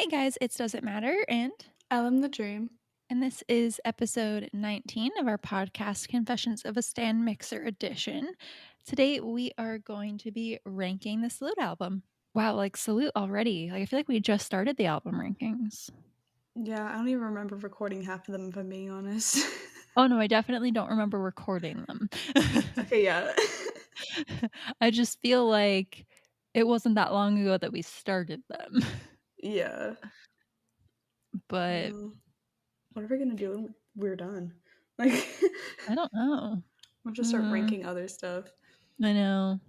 Hey guys, it's Doesn't Matter, Ellen the Dream. and this is episode 19 of our podcast, Confessions of a Stand Mixer edition. Today we are going to be ranking the Salute album. Wow, like Salute already. Like I feel like we just started the album rankings. Yeah, I don't even remember recording half of them if I'm being honest. Oh no, I definitely don't remember recording them. Okay, yeah. I just feel like it wasn't that long ago that we started them. Yeah. But Well, what are we gonna do when we're done? Like, I don't know. we'll just start Mm, ranking other stuff. I know.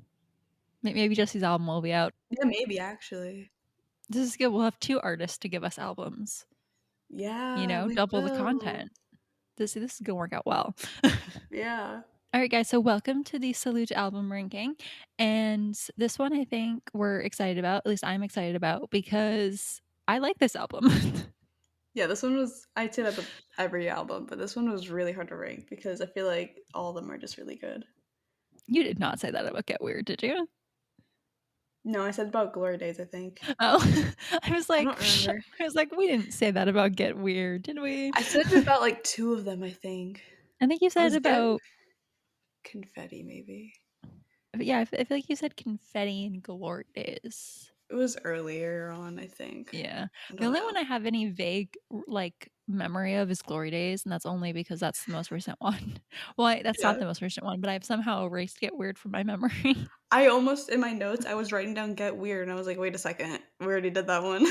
Maybe Jesse's album will be out. Yeah, maybe actually. This is good. We'll have 2 artists to give us albums, Yeah, we double the will. content. This is gonna work out well. Yeah. Alright, guys, so welcome to the Salute album ranking, and this one I think we're excited about, at least I'm excited about, because I like this album. Yeah, this one was, I'd say that with every album, but this one was really hard to rank because I feel like all of them are just really good. You did not say that about Get Weird, did you? No, I said about Glory Days, I think. Oh, I was I like, don't remember. we didn't say that about Get Weird, did we? I said it about like two of them, I think. I think you It said was Get about Confetti, maybe. yeah, I feel like you said Confetti and Glory Days. It was earlier on, I think. Yeah. I The don't only know. one I have any vague, like, memory of is Glory Days, and that's only because that's the most recent one. Well, that's not Yeah. the most recent one, but I've somehow erased Get Weird from my memory. I almost in my notes, I was writing down "Get Weird," and I was like, "Wait a second, we already did that one."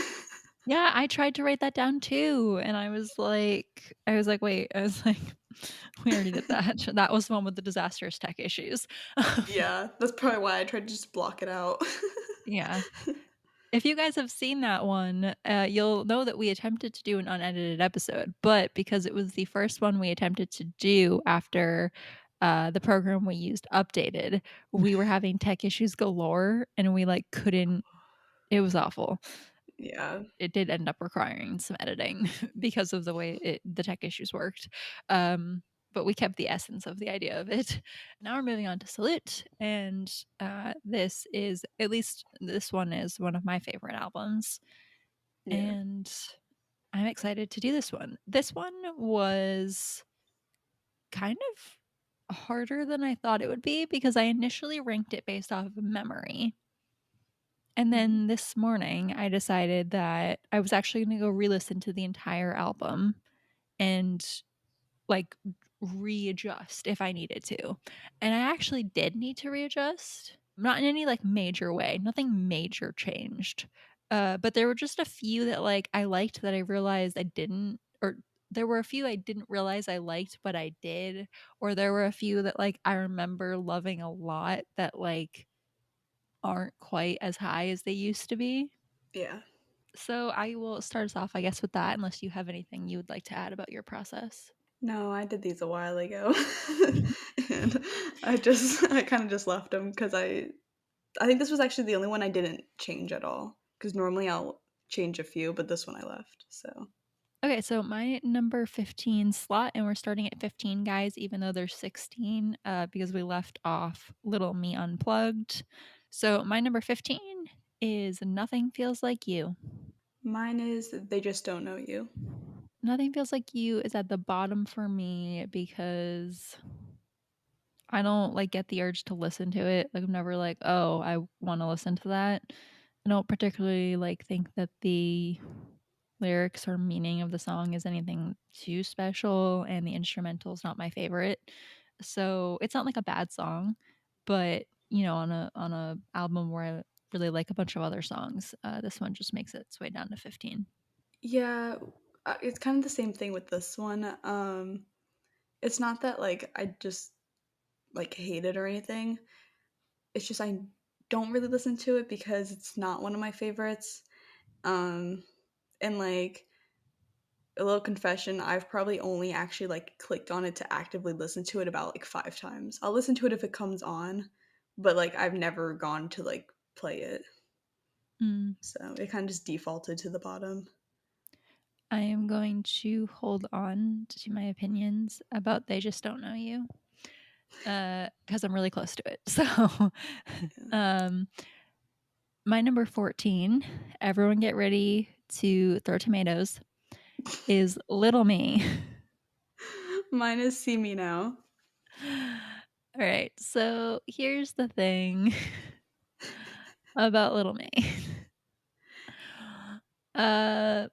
Yeah, I tried to write that down too, and "Wait," "We already did that." That was the one with the disastrous tech issues. Yeah, that's probably why I tried to just block it out. Yeah. If you guys have seen that one, you'll know that we attempted to do an unedited episode, but because it was the first one we attempted to do after the program we used updated, we were having tech issues galore and we like couldn't. It was awful. Yeah. It did end up requiring some editing because of the way the tech issues worked. But we kept the essence of the idea of it. Now we're moving on to Salute, and this one is one of my favorite albums, Yeah. and I'm excited to do this one. This one was kind of harder than I thought it would be because I initially ranked it based off of memory. And Mhm. then this morning, I decided that I was actually going to go re listen to the entire album and like readjust if I needed to. And I actually did need to readjust, not in any like major way. Nothing major changed. But there were just a few that like I liked that I realized I didn't, or there were a few I didn't realize I liked, but I did. Or there were a few that like I remember loving a lot that like aren't quite as high as they used to be. Yeah. So I will start us off, I guess, with that, unless you have anything you would like to add about your process. No, I did these a while ago, and I kinda just left them because I think this was actually the only one I didn't change at all. Because normally I'll change a few, but this one I left, so Okay, so my number 15 slot, and we're starting at 15, guys, even though there's 16, because we left off Little Me Unplugged. So my number 15 is Nothing Feels Like You. mine is They Just Don't Know You. Nothing Feels Like You is at the bottom for me because I don't like get the urge to listen to it. Like I'm never like, oh, I want to listen to that. I don't particularly like think that the lyrics or meaning of the song is anything too special, and the instrumental is not my favorite. So it's not like a bad song, but on a album where I really like a bunch of other songs, this one just makes its way down to 15. Yeah, it's kind of the same thing with this one. It's not that like I just like hate it or anything. It's just I don't really listen to it because it's not one of my favorites. Um, and like a little confession, I've probably only actually like clicked on it to actively listen to it about like 5 times. I'll listen to it if it comes on, but like I've never gone to like play it. Mm. So it kind of just defaulted to the bottom. I am going to hold on to my opinions about They Just Don't Know You, because I'm really close to it. So, Yeah. um, my number 14, everyone get ready to throw tomatoes is Little Me. Mine is See Me Now. Alright, so here's the thing about Little Me. Uh,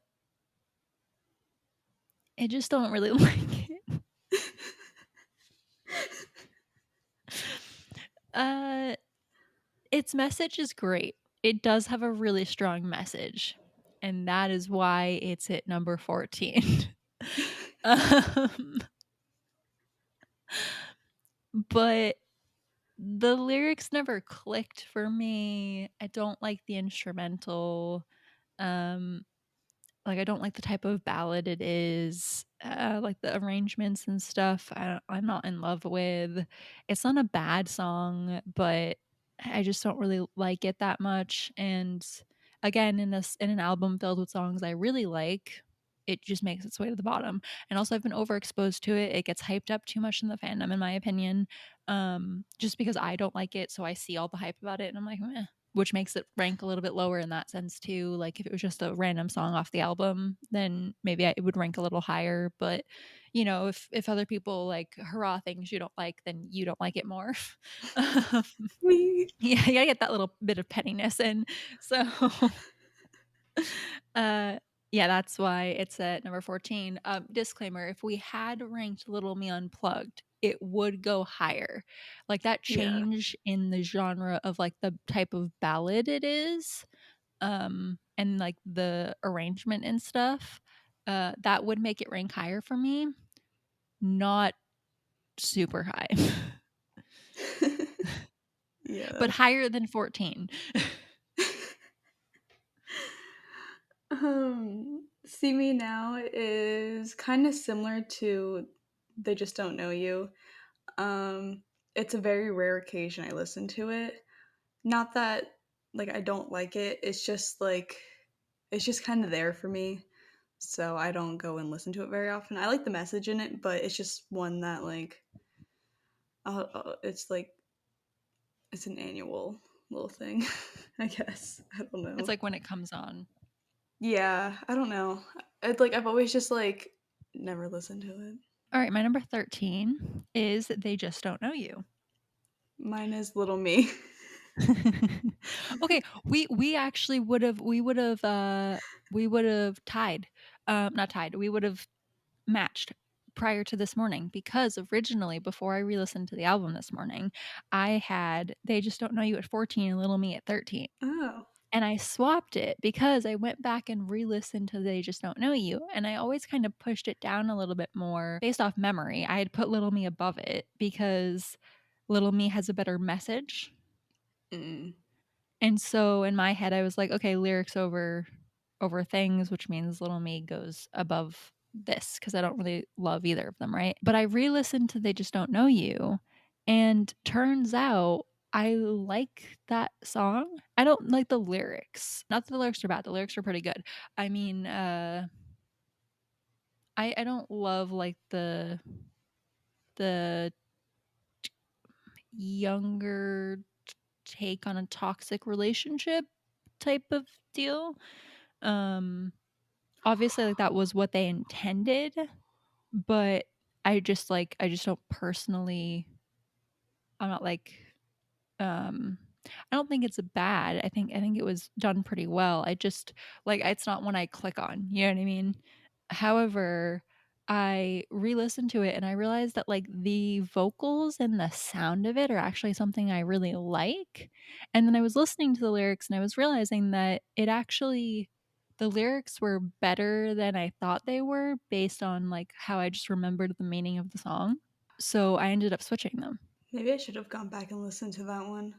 I just don't really like it. Uh, its message is great. It does have a really strong message, and that is why it's at number 14. Um, but the lyrics never clicked for me. I don't like the instrumental. Um, Like, I don't like the type of ballad it is, like, the arrangements and stuff, I'm not in love with. It's not a bad song, but I just don't really like it that much, and, again, in an album filled with songs I really like, it just makes its way to the bottom, and also I've been overexposed to it, it gets hyped up too much in the fandom, in my opinion, just because I don't like it, so I see all the hype about it, and I'm like, "Meh." Which makes it rank a little bit lower in that sense too. Like if it was just a random song off the album, then maybe it would rank a little higher. But if other people like hurrah things you don't like, then you don't like it more. um, Me. yeah, you gotta get that little bit of pettiness in. So uh yeah, that's why it's at number 14. Disclaimer, if we had ranked Little Me Unplugged, it would go higher. Like that Yeah. change in the genre of like the type of ballad it is, and like the arrangement and stuff, that would make it rank higher for me, not super high, but Yeah. higher than 14. See Me Now is kind of similar to They Just Don't Know You. Um, it's a very rare occasion I listen to it. Not that like I don't like it. It's just kind of there for me. So I don't go and listen to it very often. I like the message in it, but it's just one that it's like it's an annual little thing, I guess. I don't It's know. like when it comes on. Yeah, I don't know. It's like I've always just never listened to it. All right, my number 13 is They Just Don't Know You. Mine is Little Me. Okay, we actually we would've tied. Not tied, we would've matched prior to this morning because originally, before I re-listened to the album this morning, I had They Just Don't Know You at 14 and Little Me at 13. Oh. And I swapped it because I went back and re-listened to They Just Don't Know You, and I always kind of pushed it down a little bit more based off memory. I had put Little Me above it because Little Me has a better message. Mm. And so in my head, I was like, okay, lyrics over things, which means Little Me goes above this because I don't really love either of them, right? But I re-listened to They Just Don't Know You, and turns out I like that song. I don't like the lyrics. Not that the lyrics are bad. The lyrics are pretty good. I mean, I don't love like the younger take on a toxic relationship type of deal. Um, Obviously, like, that was what they intended, but I just don't personally I'm not like, um I don't think it's bad. I think it was done pretty well. I just like, it's not one I click on, you know what I mean? However, I re-listened to it and I realized that, like, the vocals and the sound of it are actually something I really like, and then I was listening to the lyrics and I was realizing that it actually the lyrics were better than I thought they were based on, like, how I just remembered the meaning of the song. So I ended up switching them. Maybe I should have gone back and listened to that one.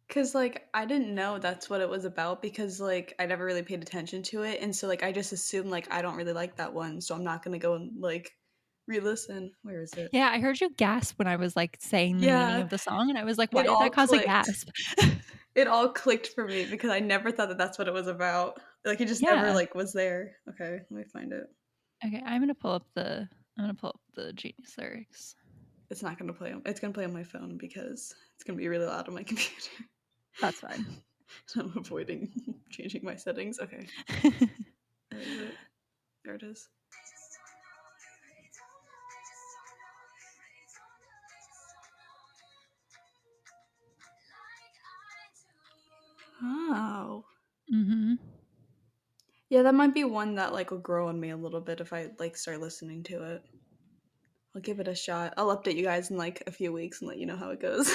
Cause I didn't know that's what it was about because I never really paid attention to it, and so I just assumed I don't really like that one, so I'm not gonna go and re-listen. Where is it? Yeah, I heard you gasp when I was, like, saying the meaning Yeah, of the song, and I was like, "Why it did all that cause a clicked. gasp?" It all clicked for me because I never thought that that's what it was about. It just never Yeah. was there. Okay, let me find it. Okay, I'm gonna pull up the Genius lyrics. It's not gonna play. It's gonna play on my phone because it's gonna be really loud on my computer. That's fine. So I'm avoiding changing my settings. Okay. it is. Oh. Mhm. Yeah, that might be one that, like, will grow on me a little bit if I, like, start listening to it. I'll give it a shot. I'll update you guys in, like, a few weeks and let you know how it goes.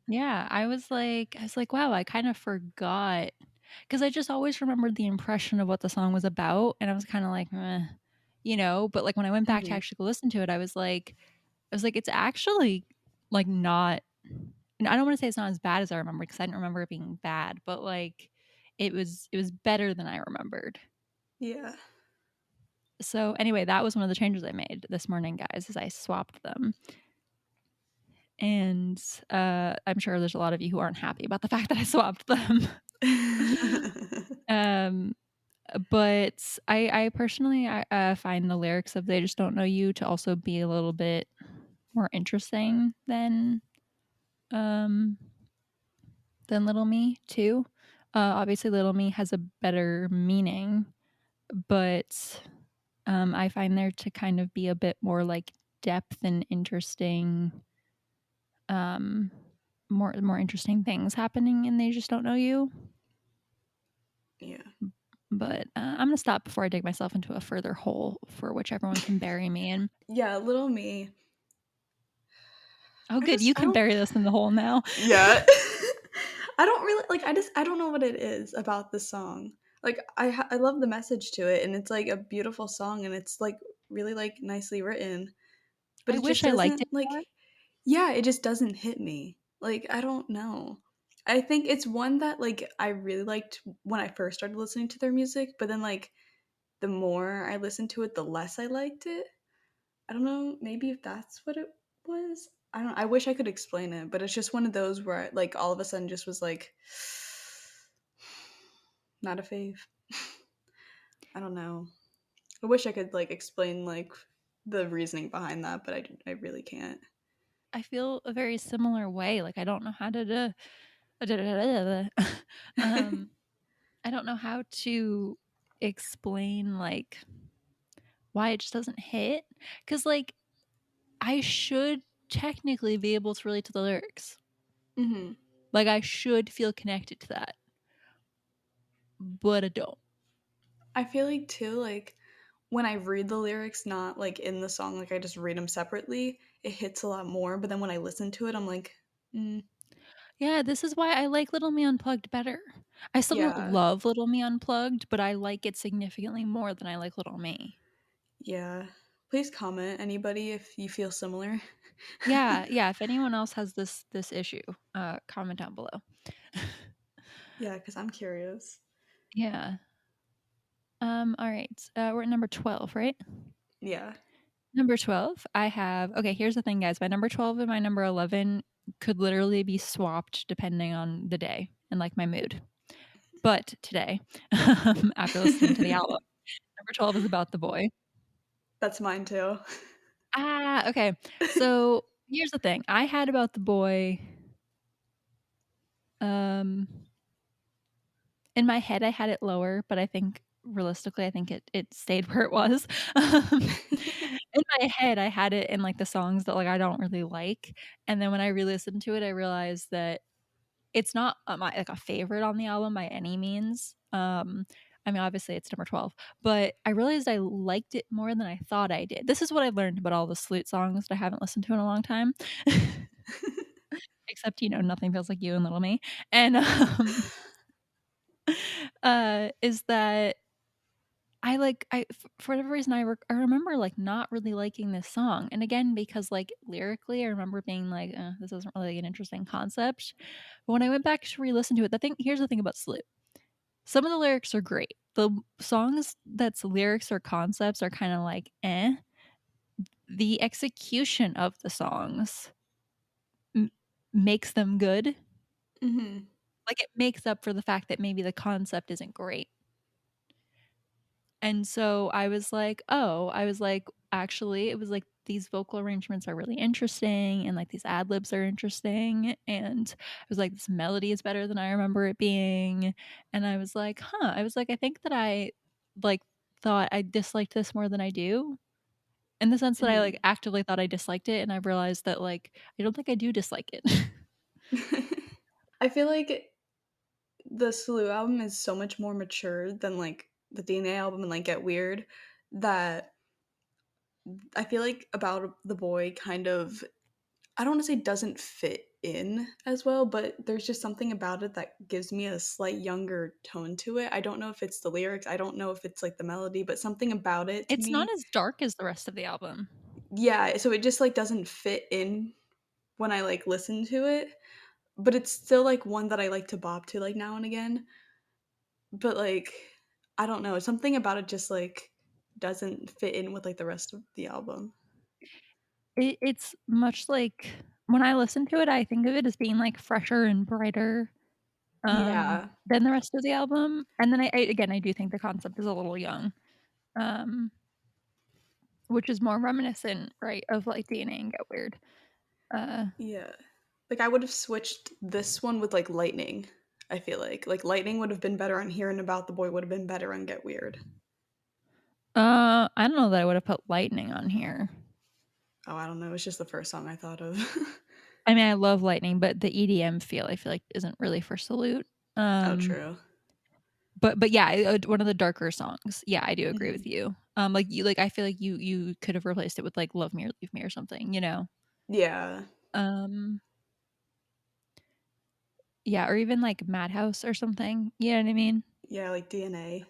Yeah, I was like, "Wow, I kind of forgot," because I just always remembered the impression of what the song was about, and I was kinda like, "Meh," but, like, when I went back to Mhm. actually go listen to it, I was like, "It's actually, like, not." And I don't wanna say it's not as bad as I remember because I didn't remember it being bad, but, like, it was better than I remembered. Yeah. So, anyway, that was one of the changes I made this morning, guys, is I swapped them, and, I'm sure there's a lot of you who aren't happy about the fact that I swapped them. Um, but I personally, find the lyrics of "They Just Don't Know You" to also be a little bit more interesting um, than "Little Me" too. Obviously, "Little Me" has a better meaning, but, I find there to kind of be a bit more, like, depth and interesting, um, more interesting things happening and "They Just Don't Know You." Yeah. But, I'm gonna stop before I dig myself into a further hole for which everyone can bury me in. Yeah, little me. Oh, good, you I can don't bury this in the hole now. Yeah. I don't really like, I don't know what it is about the song. Like, I love the message to it, and it's, like, a beautiful song, and it's, like, really, like, nicely written, but I it wish just I liked it doesn't, like, more. yeah, it just doesn't hit me. Like, I don't know. I think it's one that, like, I really liked when I first started listening to their music, but then, like, the more I listened to it, the less I liked it. I don't know, maybe if that's what it was? I wish I could explain it, but it's just one of those where, like, all of a sudden just was like, not a fave. I don't know. I wish I could, like, explain, like, the reasoning behind that, but I really can't. I feel a very similar way, like, I don't know how to um, I don't know how to explain, like, why it just doesn't hit. Because like, I should technically be able to relate to the lyrics. Mhm. Like, I should feel connected to that, but I don't. I feel like too, like, when I read the lyrics, not, like, in the song, like, I just read them separately, it hits a lot more, but then when I listen to it, I'm like, "Mm, Yeah, this is why I like Little Me Unplugged better. I still don't yeah, love Little Me Unplugged, but I like it significantly more than I like Little Me. yeah." Please comment, anybody, if you feel similar. Yeah, yeah, if anyone else has this issue, comment down below. Yeah, because 'cause I'm curious. Yeah. Alright, we're at number 12, right? Yeah. Number 12, I have okay, here's the thing, guys, my number 12 and my number 11 could literally be swapped depending on the day and, like, my mood. But today, after listening to the album, number 12 is About the Boy. That's mine too. Okay. So, here's the thing, I had About the Boy, um, in my head, I had it lower, but I think realistically, I think it stayed where it was. In my head, I had it in, like, the songs that, like, I don't really like, and then when I re-listened to it, I realized that it's not, a favorite on the album by any means. I mean, obviously, it's number 12, but I realized I liked it more than I thought I did. This is what I've learned about all the Salute songs that I haven't listened to in a long time, except, Nothing Feels Like You and Little Me, and, is that for whatever reason, I remember, like, not really liking this song, and again, because, like, lyrically, I remember being like, this isn't really an interesting concept." But when I went back to re-listen to it, the thing here's the thing about Salute. Some of the lyrics are great. The songs that's lyrics or concepts are kinda like, "Eh." The execution of the songs m makes them good. Mhm. Like, it makes up for the fact that maybe the concept isn't great. And so I was like, actually, it was like, these vocal arrangements are really interesting and, like, these ad libs are interesting, and I was like, this melody is better than I remember it being, and I was like, "Huh," I was like, "I think that I, like, thought I disliked this more than I do, in the sense that I, like, Mhm. actively thought I disliked it, and I've realized that, like, I don't think I do dislike it. I feel like the Salute album is so much more mature than, like, the DNA album and, like, Get Weird, that I feel like About the Boy kind of, I don't wanna say doesn't fit in as well, but there's just something about it that gives me a slight younger tone to it. I don't know if it's the lyrics, I don't know if it's, like, the melody, but something about it to It's not me. as dark as the rest of the album. Yeah, so it just, like, doesn't fit in when I, like, listen to it, but it's still, like, one that I like to bop to, like, now and again. But, like, I don't know, something about it just, like, doesn't fit in with, like, the rest of the album. It's much like when I listen to it, I think of it as being, like, fresher and brighter, Yeah, than the rest of the album, and then I again, I do think the concept is a little young, um, which is more reminiscent, right, of, like, DNA and Get Weird. Uh, yeah. Like, I would've switched this one with, like, Lightning, I feel like. Like, Lightning would have been better on here, and About the Boy would have been better on Get Weird. I don't know that I would have put Lightning on here. Oh, I don't know, it's just the first song I thought of. I mean, I love Lightning, but the EDM feel, I feel like isn't really for Salute. Oh, Um, true. but yeah, one of the darker songs. Yeah, I do agree with Mhm. you. I feel like you could have replaced it with, like, Love Me or Leave Me or something, you know? Yeah. Um, yeah, or even, like, Madhouse or something, you know what I mean? Yeah, like DNA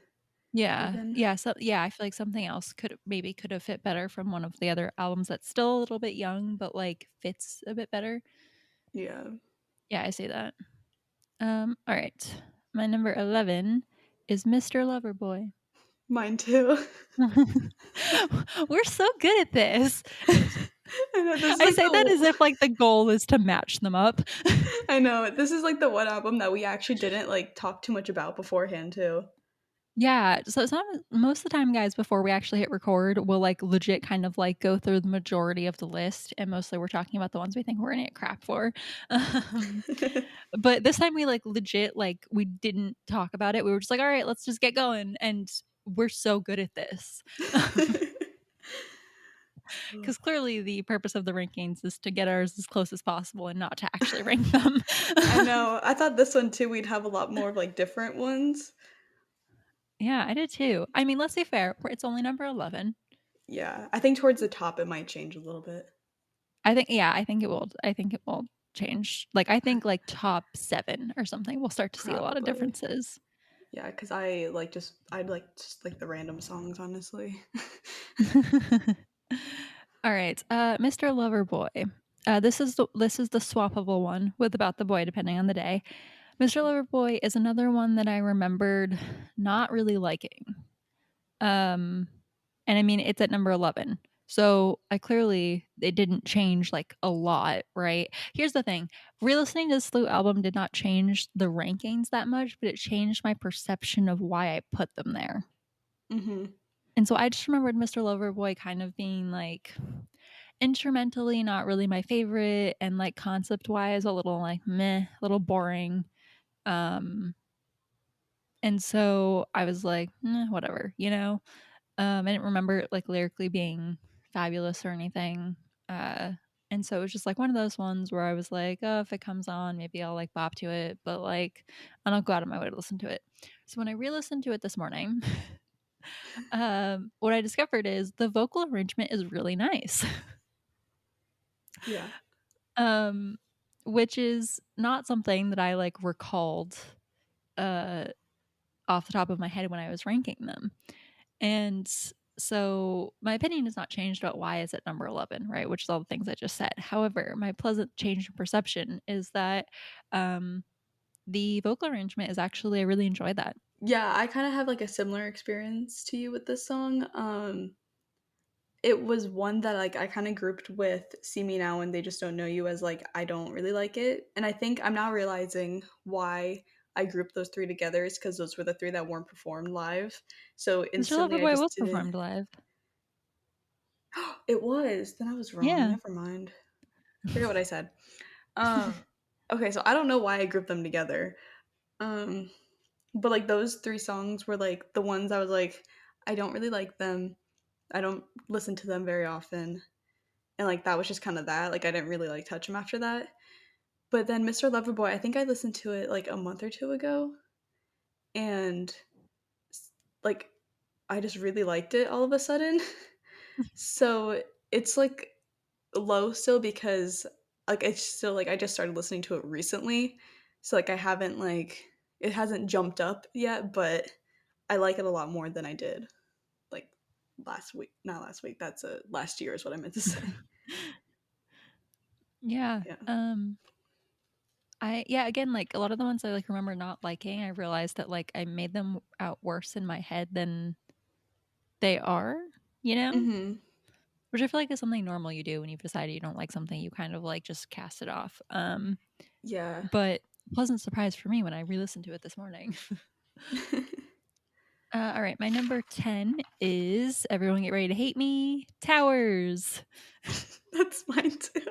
Yeah, even. yeah, so yeah, I feel like something else could have fit better from one of the other albums that's still a little bit young, but, like, fits a bit better. Yeah. Yeah, I see that. Alright. My number 11 is Mr. Loverboy. Mine too. We're so good at this. I know, this is I like say that as the if, like, the goal is to match them up. I know, this is like the one album that we actually didn't, like, talk too much about beforehand too. Yeah, so most of the time, guys, before we actually hit record, we'll, like, legit kind of, like, go through the majority of the list, and mostly we're talking about the ones we think we're gonna get crap for. Um, but this time we, like, legit, like, we didn't talk about it, we were just like, "Alright, let's just get going," and we're so good at this. Ugh. 'Cause clearly the purpose of the rankings is to get ours as close as possible and not to actually rank them. I know, I thought this one too, we'd have a lot more of, like, different ones. Yeah, I did too. I mean, let's be fair, it's only number 11. Yeah, I think towards the top it might change a little bit. I think it will change. Like, I think, like, top 7 or something, we'll start to see a lot of Probably. differences. Yeah, because I'd like just, like, the random songs, honestly. Alright, Mr. Loverboy. This is the swappable one with About the Boy, depending on the day. Mr. Loverboy is another one that I remembered not really liking. Um, and I mean, it's at number 11. So I clearly it didn't change like a lot, right? Here's the thing. Re-listening to the Slew album did not change the rankings that much, but it changed my perception of why I put them there. Mhm. And so I just remembered Mr. Loverboy kind of being like instrumentally not really my favorite and like concept wise a little like meh, a little boring. Um and so I was like, whatever, you know? I didn't remember it, like, lyrically being fabulous or anything, uh, and so it was just, like, one of those ones where I was like, "Oh, if it comes on, maybe I'll, like, bop to it," but, like, I don't go out of my way to listen to it. So when I re-listened to it this morning, what I discovered is the vocal arrangement is really nice, Yeah. um, which is not something that I, like, recalled, uh, off the top of my head when I was ranking them. And so my opinion has not changed about why it's at number 11, right? Which is all the things I just said. However, my pleasant change in perception is that um, the vocal arrangement is actually, I really enjoy that. Yeah, I kinda have, like, a similar experience to you with this song. It was one that, like, I kinda grouped with "See Me Now and They Just Don't Know You" as, like, I don't really like it, and I think I'm now realizing why I grouped those 3 together is because those were the 3 that weren't performed live, so Mr. instantly I Loverboy just was didn't. performed live. It was! Then I was wrong, Yeah. never mind. Forget what I said. Um, okay, so I don't know why I grouped them together, um, but, like, those 3 songs were, like, the ones I was like, I don't really like them. I don't listen to them very often. And like that was just kind of that. Like I didn't really like touch them after that. But then Mr. Loverboy, I think I listened to it like a month or two ago, and like I just really liked it all of a sudden. So it's like low still because like it's still like I just started listening to it recently. So like I haven't like it hasn't jumped up yet, but I like it a lot more than I did like last week. Not last week. That's a last year is what I meant to say. Yeah. Yeah. Again, like a lot of the ones I like remember not liking, I realized that like I made them out worse in my head than they are, you know? Mhm. Which I feel like is something normal you do when you've decided you don't like something, you kind of like just cast it off. Yeah. But pleasant surprise for me when I re-listened to it this morning. All right, my number 10 is everyone get ready to hate me. Towers. That's mine too.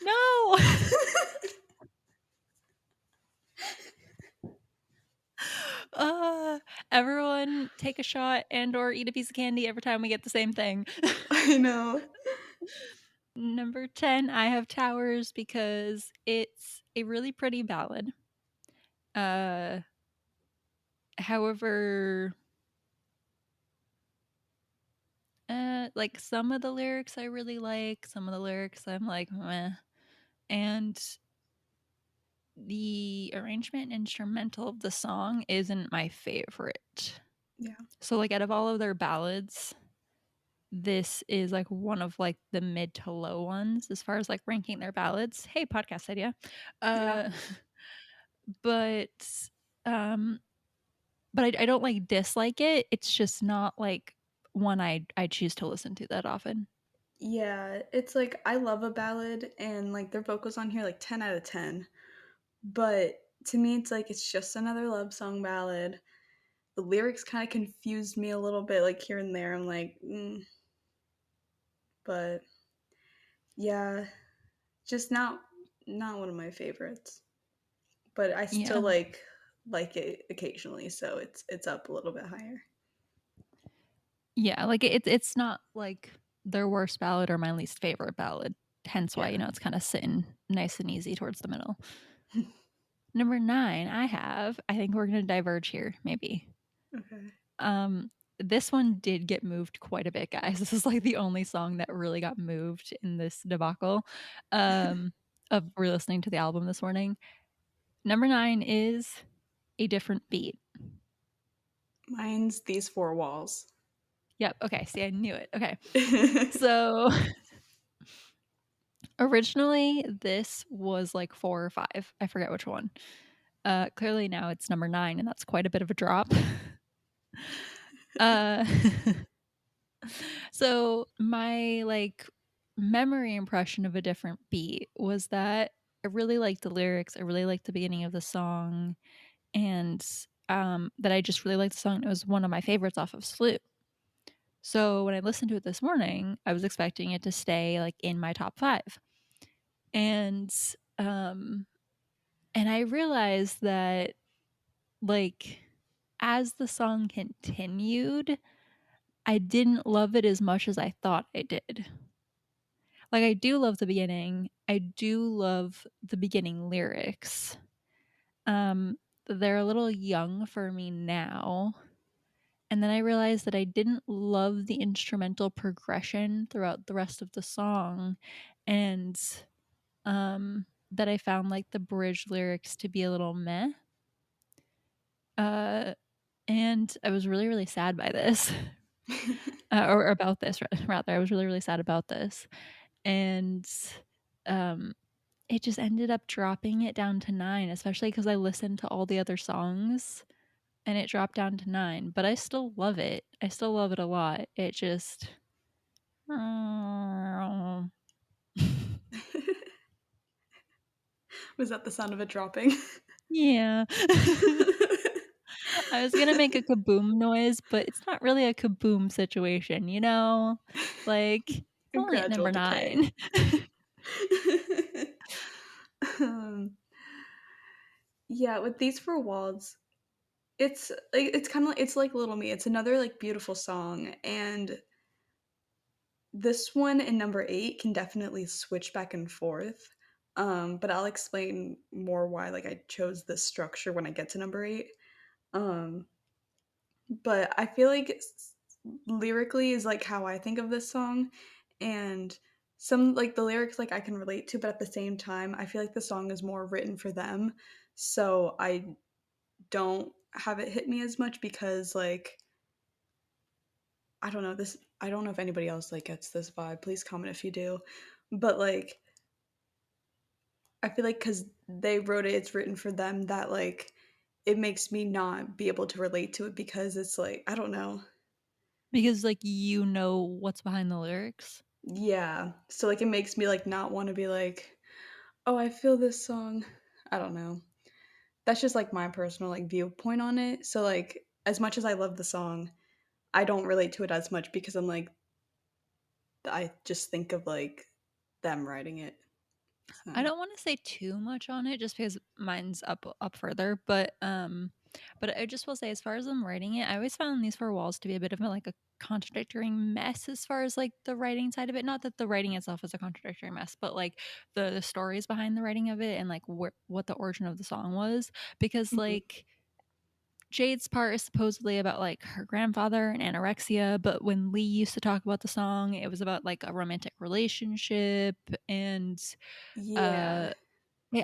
No. uh Everyone take a shot and or eat a piece of candy every time we get the same thing. I know. Number 10, I have Towers because it's a really pretty ballad. Uh However, like some of the lyrics I really like, some of the lyrics I'm like, meh. And the arrangement and instrumental of the song isn't my favorite. Yeah. So like out of all of their ballads, this is like one of like the mid to low ones as far as like ranking their ballads. Hey, podcast idea. Yeah. Uh but um I don't like dislike it. It's just not like one I choose to listen to that often. Yeah, it's like I love a ballad and like their vocals on here like 10 out of 10. But to me it's like it's just another love song ballad. The lyrics kind of confused me a little bit like here and there. I'm like, but yeah, just not one of my favorites. But I still Yeah. like it occasionally, so it's up a little bit higher. Yeah, like it's not like their worst ballad or my least favorite ballad. Hence why, Yeah. it's kind of sitting nice and easy towards the middle. Number 9, I think we're going to diverge here maybe. Okay. Um this one did get moved quite a bit, guys. This is like the only song that really got moved in this debacle um of re-listening to the album this morning. Number 9 is A Different Beat. Mine's These Four Walls. Yep, okay, see I knew it. Okay. So originally, this was like 4 or 5. I forget which one. Clearly now it's number 9, and that's quite a bit of a drop. Uh, so my, like, memory impression of A Different Beat was that I really liked the lyrics, I really liked the beginning of the song, and, that I just really liked the song. It was one of my favorites off of Sloop. So when I listened to it this morning, I was expecting it to stay, like, in my top 5. And, um And I realized that, like, as the song continued, I didn't love it as much as I thought I did. Like, I do love the beginning. I do love the beginning lyrics. Um, they're a little young for me now. And then I realized that I didn't love the instrumental progression throughout the rest of the song. And that I found like the bridge lyrics to be a little meh. Uh And I was really, really sad by this, or about this rather. I was really, really sad about this, and um, it just ended up dropping it down to 9, especially because I listened to all the other songs, and it dropped down to 9. But I still love it. I still love it a lot. It just, Was that the sound of it dropping? yeah. I was gonna make a kaboom noise, but it's not really a kaboom situation, you know? Like, it's A only at gradual number decay. 9. um, yeah, with these four walls, it's kinda like it's like Little Me. It's another, like, beautiful song, and this one and number 8 can definitely switch back and forth, but I'll explain more why, like, I chose this structure when I get to number 8. Um, but I feel like lyrically is, like, how I think of this song, and some like, the lyrics, like, I can relate to, but at the same time, I feel like the song is more written for them, so I don't have it hit me as much because, like, I don't know if anybody else, like, gets this vibe, please comment if you do, but, like, I feel like because they wrote it, it's written for them that, like, it makes me not be able to relate to it because it's like I don't know. Because, like, you know what's behind the lyrics? Yeah. So, like, it makes me, like, not wanna be like, "Oh, I feel this song." I don't know. That's just, like, my personal, like, viewpoint on it. So, like, as much as I love the song, I don't relate to it as much because I'm like I just think of, like, them writing it. I So don't wanna say too much on it just because mine's up further, but I just will say as far as I'm writing it, I always found These 4 Walls to be a bit of a, like, a contradictory mess as far as, like, the writing side of it. Not that the writing itself is a contradictory mess, but, like, the stories behind the writing of it and, like, what the origin of the song was. Because, mhm. like, Jade's part is supposedly about, like, her grandfather and anorexia, but when Lee used to talk about the song, it was about, like, a romantic relationship and, Yeah. uh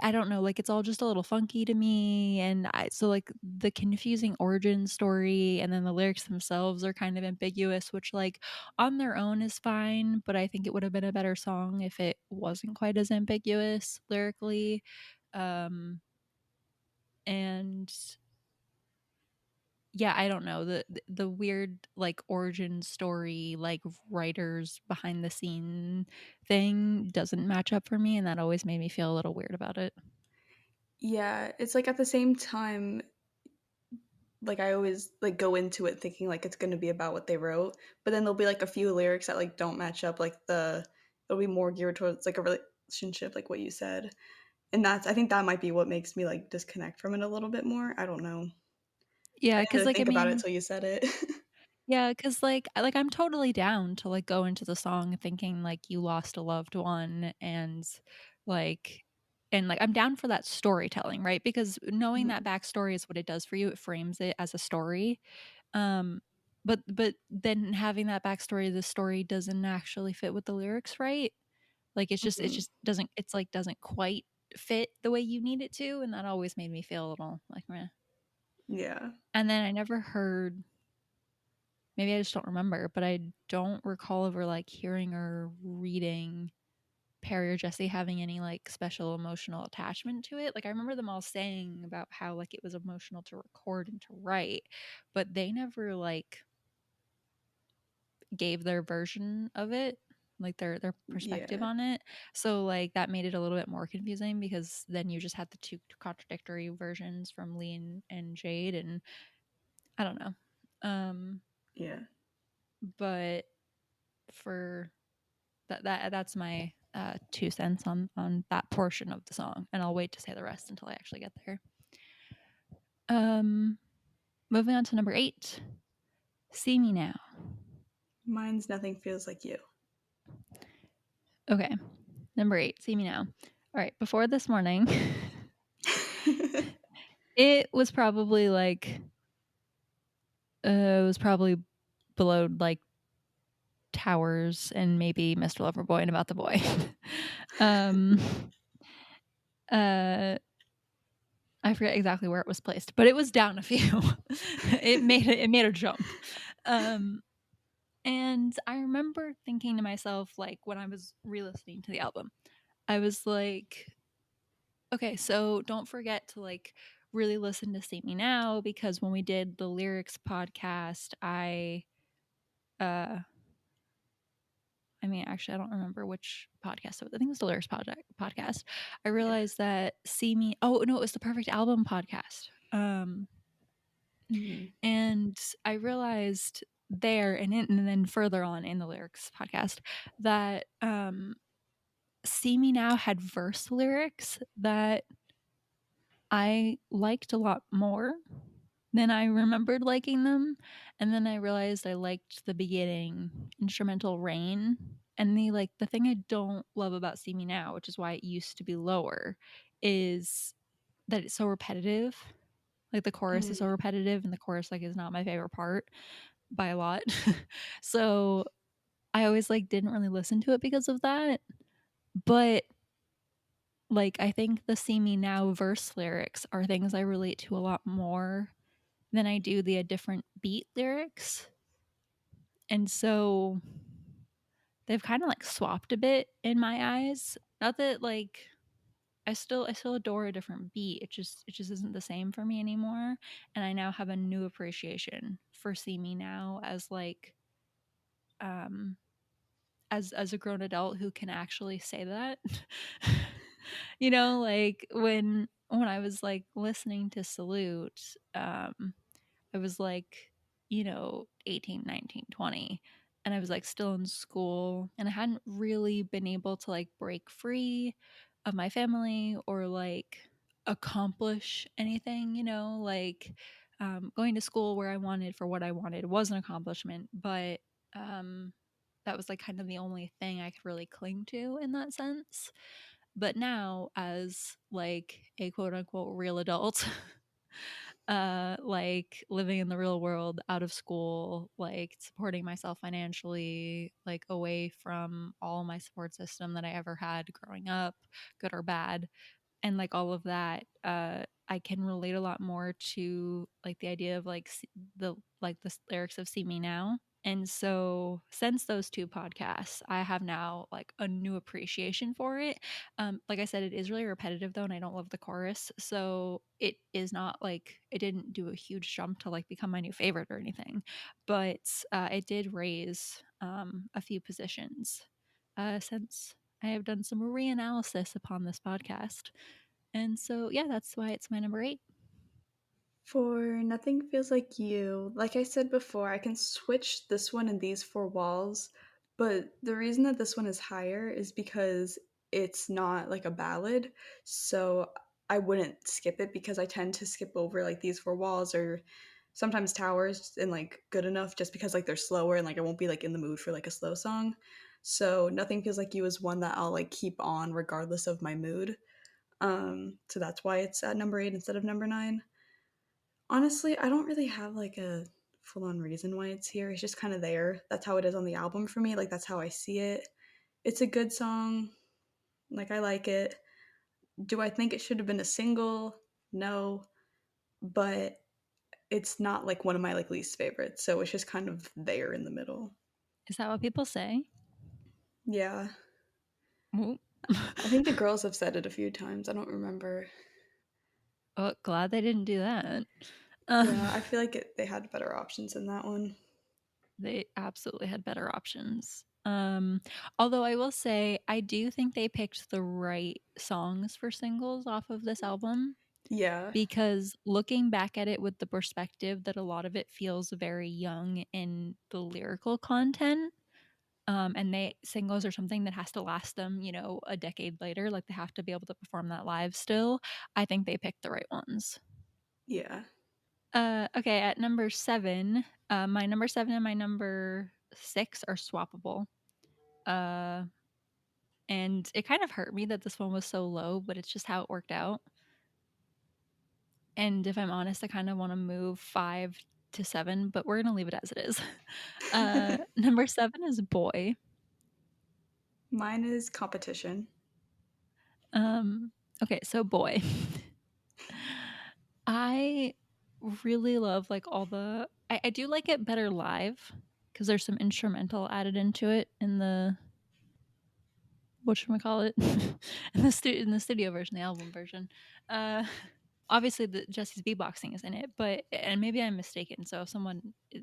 I don't know, like, it's all just a little funky to me, and like, the confusing origin story and then the lyrics themselves are kind of ambiguous, which, like, on their own is fine, but I think it would have been a better song if it wasn't quite as ambiguous lyrically, um, and yeah, I don't know, the weird, like, origin story, like, writers behind the scene thing doesn't match up for me, and that always made me feel a little weird about it. Yeah, it's like at the same time, like, I always, like, go into it thinking, like, it's gonna be about what they wrote, but then there'll be, like, a few lyrics that, like, don't match up, like, it'll be more geared towards, like, a relationship, like what you said, and I think that might be what makes me, like, disconnect from it a little bit more, I don't know. I Yeah, didn't because really like, I think about it mean till you said it. yeah, because I'm totally down to, like, go into the song thinking, like, you lost a loved one like like, I'm down for that storytelling, right? Because knowing that Mhm. backstory is what it does for you, it frames it as a story, um, but then having that backstory, the story doesn't actually fit with the lyrics right. Like, it Mhm. just doesn't doesn't quite fit the way you need it to, and that always made me feel a little like, "Meh." Yeah. And then I never heard maybe I just don't remember, but I don't recall ever, like, hearing or reading Perry or Jesse having any, like, special emotional attachment to it. Like, I remember them all saying about how, like, it was emotional to record and to write, but they never, like, gave their version of it, like, their perspective Yeah. on it. So, like, that made it a little bit more confusing because then you just had the 2 contradictory versions from Lee and Jade, and I don't know. Um, Yeah. but for that's my, 2 cents on that portion of the song, and I'll wait to say the rest until I actually get there. Um, Moving on to number 8, "See Me Now." Mine's Nothing Feels Like You. Okay, number 8, "See Me Now." Alright, before this morning, it was probably, like, it was probably below, like, Towers and maybe Mr. Loverboy and About the Boy. Um, uh I forget exactly where it was placed, but it was down a few. It made a jump. Um, and I remember thinking to myself, like, when I was re-listening to the album, I was like, "Okay, so don't forget to, like, really listen to See Me Now," because when we did the lyrics podcast, uh I mean, actually, I don't remember which podcast it was. I think it was the lyrics podcast. I Yeah. realized that See Me oh, no, it was the Perfect Album podcast. Mhm. And I realized there and then further on in the lyrics podcast that, See Me Now had verse lyrics that I liked a lot more then I remembered liking them, and then I realized I liked the beginning instrumental "Rain," and the thing I don't love about "See Me Now," which is why it used to be lower, is that it's so repetitive. Like, the chorus is so Mm. repetitive, and the chorus, like, is not my favorite part by a lot. So, I always, didn't really listen to it because of that, but, I think the "See Me Now" verse lyrics are things I relate to a lot more than I do the different beat lyrics, and so they've kinda, swapped a bit in my eyes. Not that, I still adore a different beat, it just isn't the same for me anymore, and I now have a new appreciation for "See Me Now" as, um as a grown adult who can actually say that. When I was, listening to Salute, I was, 18, 19, 20, and I was, still in school, and I hadn't really been able to, break free of my family or, accomplish anything, going to school where I wanted for what I wanted was an accomplishment, but, um, that was, kind of the only thing I could really cling to in that sense. But now as, a quote unquote "real adult," living in the real world, out of school, supporting myself financially, away from all my support system that I ever had growing up, good or bad, and all of that, I can relate a lot more to the idea of the lyrics of "See Me Now." And so since those two podcasts, I have now a new appreciation for it. Like I said, it is really repetitive though, and I don't love the chorus, so it is not it didn't do a huge jump to become my new favorite or anything, but it did raise a few positions since I have done some reanalysis upon this podcast. And so, yeah, that's why it's my number 8. For Nothing Feels Like You, like I said before, I can switch this one and these four walls, but the reason that this one is higher is because it's not like a ballad. So I wouldn't skip it because I tend to skip over like these four walls or sometimes towers and like good enough just because like they're slower and like I won't be like in the mood for like a slow song. So Nothing Feels Like You is one that I'll like keep on regardless of my mood. So that's why it's at number 8 instead of number 9. Honestly, I don't really have like a full on reason why it's here. It's just kind of there. That's how it is on the album for me. Like that's how I see it. It's a good song. Like I like it. Do I think it should have been a single? No, but it's not like one of my like least favorites. So it's just kind of there in the middle. Is that what people say? Yeah. Ooh. I think the girls have said it a few times. I don't remember. Oh, glad they didn't do that. Yeah, Um, I feel like they had better options in that one. they absolutely had better options. Although I will say, I do think they picked the right songs for singles off of this album, Yeah. because looking back at it with the perspective that a lot of it feels very young in the lyrical content, and they singles are something that has to last them, a decade later, they have to be able to perform that live still. I think they picked the right ones. Yeah. Okay, at number 7, my number 7 and my number 6 are swappable. Uh, and it kind of hurt me that this one was so low, but it's just how it worked out. And if I'm honest, I kind of want to move 5 to 7, but we're gonna leave it as it is. Number 7 is Boy. Mine is competition. Um, okay, so Boy. I really love, all I do like it better live because there's some instrumental added into it in the whatchamacallit? In the studio version, the album version. Uh, obviously, Jesse's beatboxing is in it, but and maybe I'm mistaken, so if someone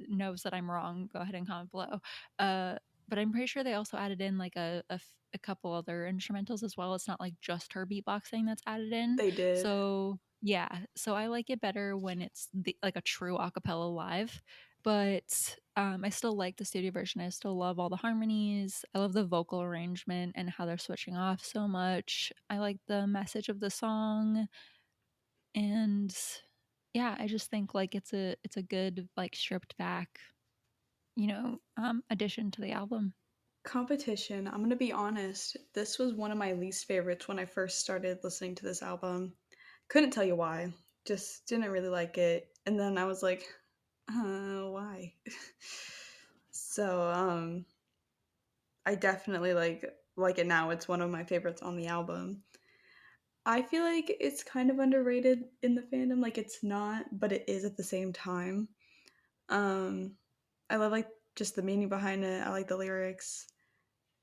knows that I'm wrong, go ahead and comment below. Uh, but I'm pretty sure they also added in, a couple other instrumentals as well. It's not, just her beatboxing that's added in. They did. So, yeah. So I like it better when it's a true acapella live, but, I still like the studio version. I still love all the harmonies. I love the vocal arrangement and how they're switching off so much. I like the message of the song, and yeah, I just think like it's a good like stripped back, addition to the album. Competition, I'm gonna be honest, this was one of my least favorites when I first started listening to this album. Couldn't tell you why, just didn't really like it. And then I was like, why? So, I definitely like it now. It's one of my favorites on the album. I feel like it's kind of underrated in the fandom. Like it's not, but it is at the same time. Um, I love like just the meaning behind it. I like the lyrics.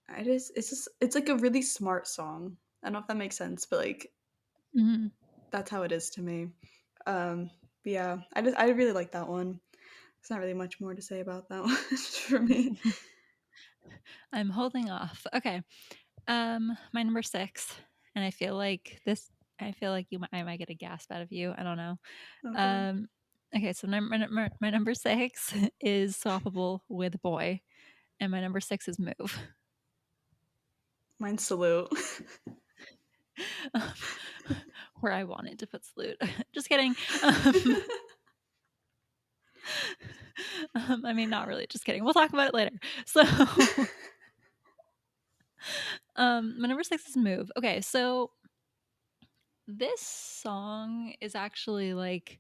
It's like a really smart song. I don't know if that makes sense, but like Mhm. that's how it is to me. But yeah, I really like that one. There's not really much more to say about that one for me. I'm holding off. Okay. My number 6, and I feel like I might get a gasp out of you. I don't know. Okay, Um, okay, so my number 6 is Swappable with Boy, and my number 6 is Move. mine's salute. Um, where I wanted to put Salute. Just kidding. Um, I mean, not really, just kidding. We'll talk about it later. So, my number 6 is Move. Okay, so this song is actually, like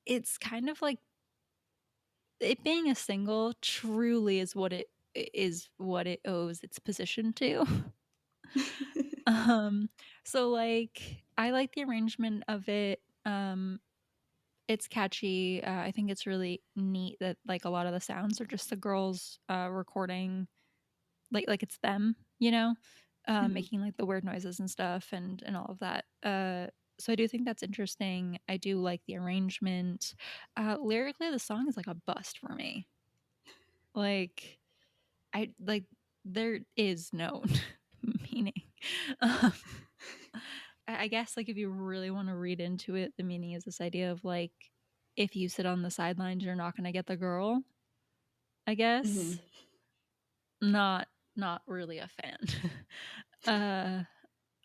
it's kind of like it being a single truly is what it owes its position to. Um, so, like, I like the arrangement of it, it's catchy, I think it's really neat that, like, a lot of the sounds are just the girls, recording like it's them, Mhm. making, like, the weird noises and stuff and all of that, so I do think that's interesting, I do like the arrangement, lyrically, the song is like a bust for me, like, I like, there is no meaning, um, I guess, like, if you really wanna read into it, the meaning is this idea of, like, if you sit on the sidelines, you're not gonna get the girl, I Mhm. guess. Not not really a fan. Uh,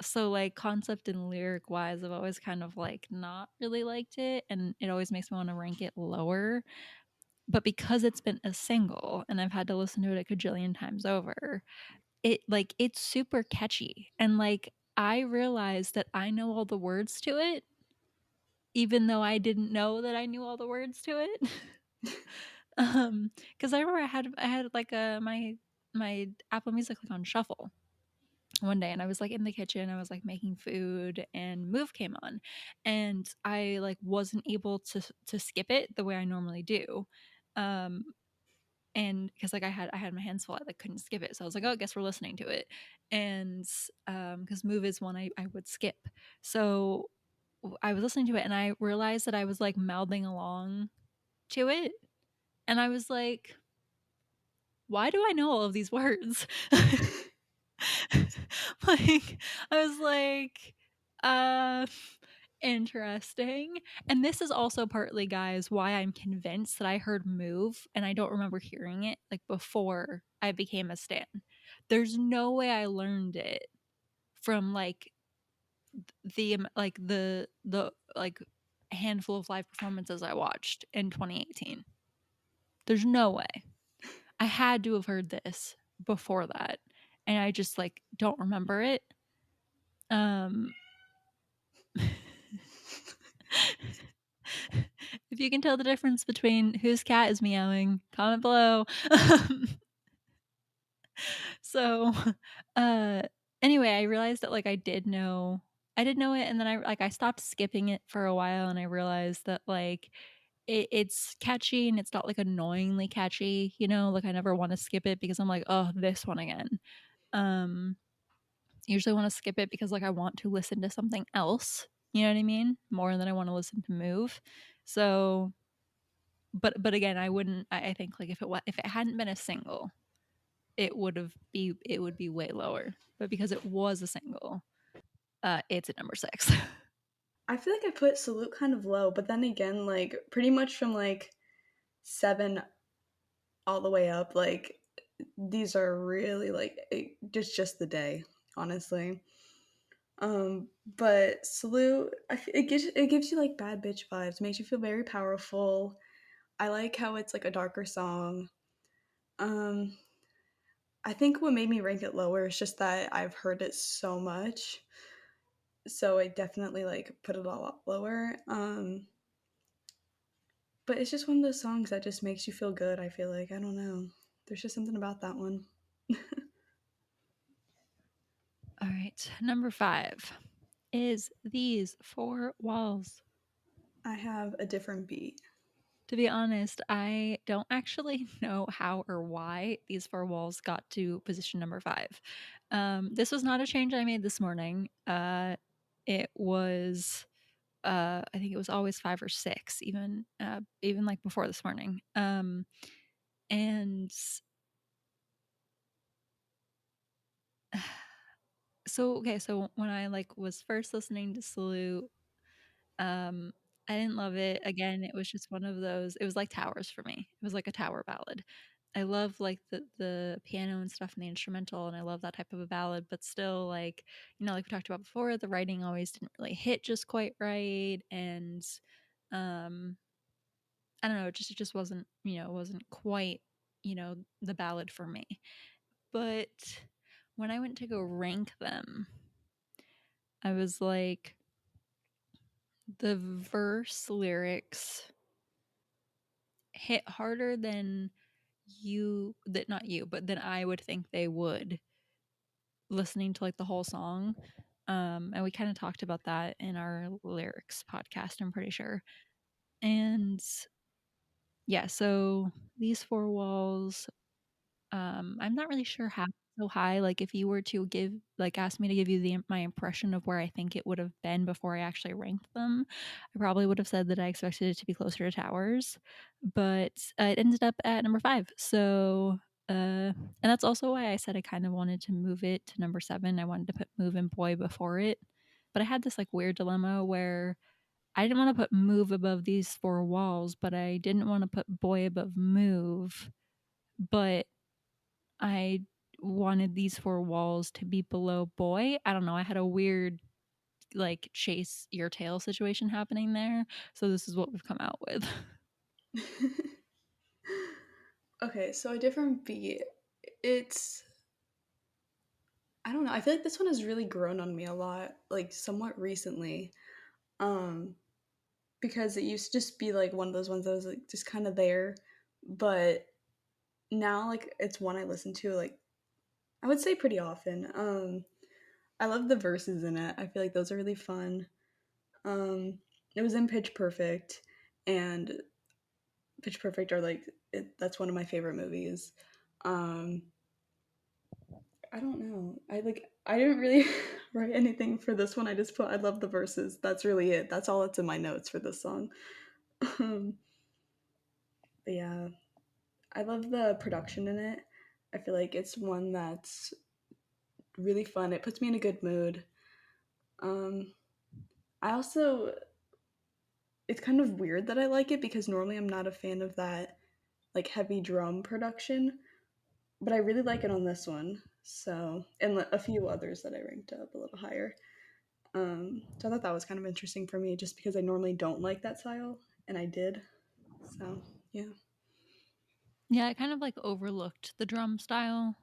so, like, concept and lyric-wise, I've always kind of, like, not really liked it, and it always makes me wanna rank it lower, but because it's been a single and I've had to listen to it a cajillion times over, it's super catchy, and, like, I realized that I know all the words to it, even though I didn't know that I knew all the words to it. Because I remember I had, like, my Apple Music, like, on shuffle one day, and I was, like, in the kitchen, I was, like, making food, and Move came on, and I, like, wasn't able to skip it the way I normally do, um, and because like, I had my hands full, I, like, couldn't skip it, so I was like, "Oh, I guess we're listening to it," and, because Move is one I would skip, so I was listening to it, and I realized that I was, like, mouthing along to it, and I was like, "Why do I know all of these words?" Like, I was like, "Uh, interesting." And this is also partly, guys, why I'm convinced that I heard "Move" and I don't remember hearing it, like, before I became a stan. There's no way I learned it from, like, the handful of live performances I watched in 2018. There's no way. I had to have heard this before that, and I just, like, don't remember it. Um, if you can tell the difference between whose cat is meowing, comment below. So, uh, anyway, I realized that, like, I did know it, and then I stopped skipping it for a while, and I realized that, like, it's catchy and it's not, like, annoyingly catchy, like, I never wanna skip it because I'm like, "Oh, this one again." Um, usually wanna skip it because, like, I want to listen to something else, you know what I mean? More than I wanna listen to Move. So but again, I think, like, if it hadn't been a single, it would be way lower, but because it was a single, it's at number 6. I feel like I put salute kind of low, but then again, like pretty much from like 7 all the way up, like these are really like just the day, honestly. But Salute, it gives you like bad bitch vibes, makes you feel very powerful. I like how it's like a darker song. Um, I think what made me rank it lower is just that I've heard it so much, so I definitely like put it a lot lower. But it's just one of those songs that just makes you feel good. I feel like I don't know. There's just something about that one. All right, number 5 is These Four Walls. I have a different beat. To be honest, I don't actually know how or why These Four Walls got to position number 5. This was not a change I made this morning. It was, I think it was always 5 or 6, even like before this morning. And so okay, so when I like was first listening to Salute, Um, I didn't love it. Again, it was just one of those, it was like Towers for me. It was like a tower ballad. I love, like, the piano and stuff and the instrumental, and I love that type of a ballad, but still, like, like we talked about before, the writing always didn't really hit just quite right, and, um, I don't know, it just wasn't, it wasn't quite, the ballad for me. But when I went to go rank them, I was like, the verse lyrics hit harder than that not you, but than I would think they would listening to like the whole song. And we kind of talked about that in our lyrics podcast, I'm pretty sure. And yeah, so These Four Walls, I'm not really sure how so high. Like if you were to ask me to give you my impression of where I think it would have been before I actually ranked them, I probably would have said that I expected it to be closer to Towers, but it ended up at number 5. So, and that's also why I said I kind of wanted to move it to number 7. I wanted to put Move and Boy before it, but I had this like weird dilemma where I didn't want to put Move above These Four Walls, but I didn't want to put Boy above Move, but I wanted These Four Walls to be below Boy. I don't know. I had a weird like chase your tail situation happening there. So this is what we've come out with. Okay, so a different beat. It's I don't know. I feel like this one has really grown on me a lot, like somewhat recently. Um, because it used to just be like one of those ones that was like just kind of there, but now like it's one I listen to like I would say pretty often. I love the verses in it. I feel like those are really fun. It was in Pitch Perfect, and Pitch Perfect are like that's one of my favorite movies. Um, I don't know. I didn't really write anything for this one. I just put I love the verses. That's really it. That's all that's in my notes for this song. Um, but yeah, I love the production in it. I feel like it's one that's really fun. It puts me in a good mood. Um, I also it's kind of weird that I like it because normally I'm not a fan of that like heavy drum production, but I really like it on this one. So, and a few others that I ranked up a little higher. So I thought that was kind of interesting for me just because I normally don't like that style and I did. So, yeah. Yeah, I kind of like overlooked the drum style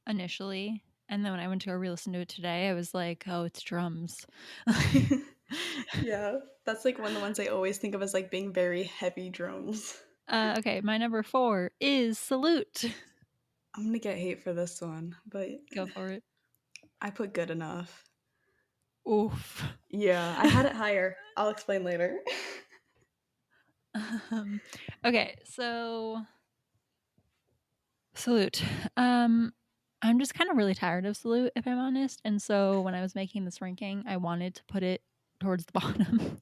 initially. And then when I went to go re listen to it today, I was like, oh, it's drums. Yeah, that's like one of the ones I always think of as like being very heavy drums. Okay, my number 4 is Salute. I'm gonna get hate for this one, but Go for it. I put good enough. Oof. Yeah, I had it higher. I'll explain later. Um, okay, so Salute. Um, I'm just kind of really tired of Salute, if I'm honest. And so when I was making this ranking, I wanted to put it towards the bottom.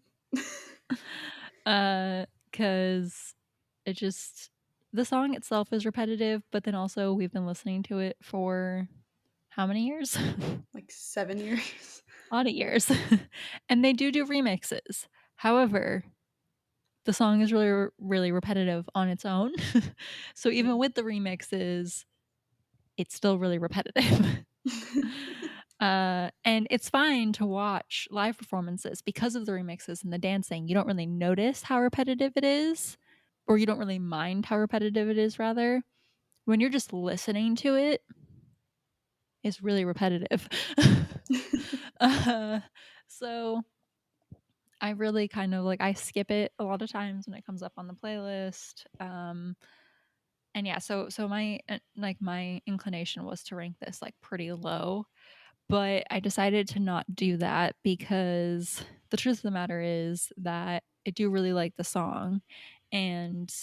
Because it just, the song itself is repetitive, but then also we've been listening to it for how many years? Like 7 years. A lot of years. And they do remixes. However, the song is really, really repetitive on its own. So even with the remixes, it's still really repetitive. And it's fine to watch live performances because of the remixes and the dancing. You don't really notice how repetitive it is, or you don't really mind how repetitive it is, rather. When you're just listening to it, it's really repetitive. uh, so I really kind of like I skip it a lot of times when it comes up on the playlist. And yeah, so my like my inclination was to rank this like pretty low, but I decided to not do that because the truth of the matter is that I do really like the song, and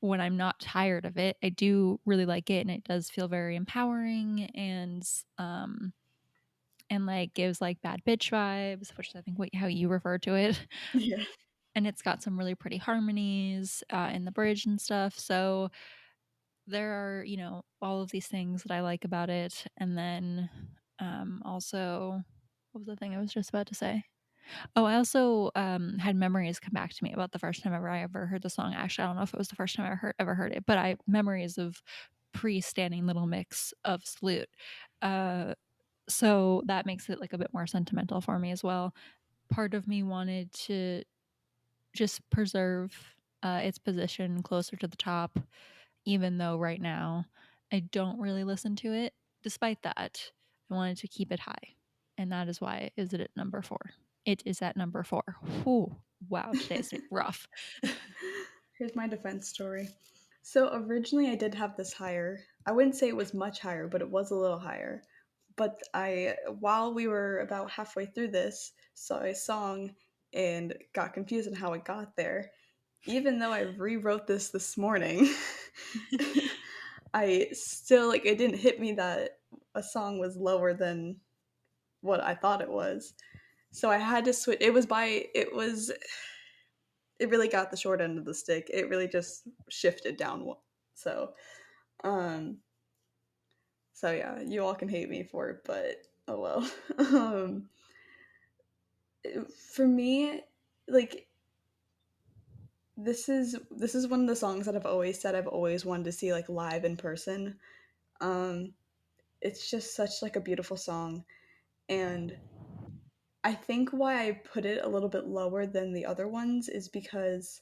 when I'm not tired of it, I do really like it, and it does feel very empowering, and like gives like bad bitch vibes, which is I think how you refer to it. Yeah. And it's got some really pretty harmonies in the bridge and stuff. So there are, all of these things that I like about it. And then also, what was the thing I was just about to say? Oh, I also had memories come back to me about the first time I ever heard the song. Actually, I don't know if it was the first time I ever heard it, but I memories of pre-standing little mix of salute. Uh, so that makes it like a bit more sentimental for me as well. Part of me wanted to just preserve its position closer to the top, even though right now I don't really listen to it. Despite that, I wanted to keep it high. And that is why is it at number 4. It is at number 4. Whew. Wow, today's rough. Here's my defense story. So originally I did have this higher. I wouldn't say it was much higher, but it was a little higher. But I, while we were about halfway through this, saw a song and got confused on how it got there. Even though I rewrote this morning, I still like it didn't hit me that a song was lower than what I thought it was. So I had to switch. It really got the short end of the stick. It really just shifted down. So um so yeah, you all can hate me for it, but oh well. um for me, like this is one of the songs that I've always said I've always wanted to see like live in person. Um it's just such like a beautiful song, and I think why I put it a little bit lower than the other ones is because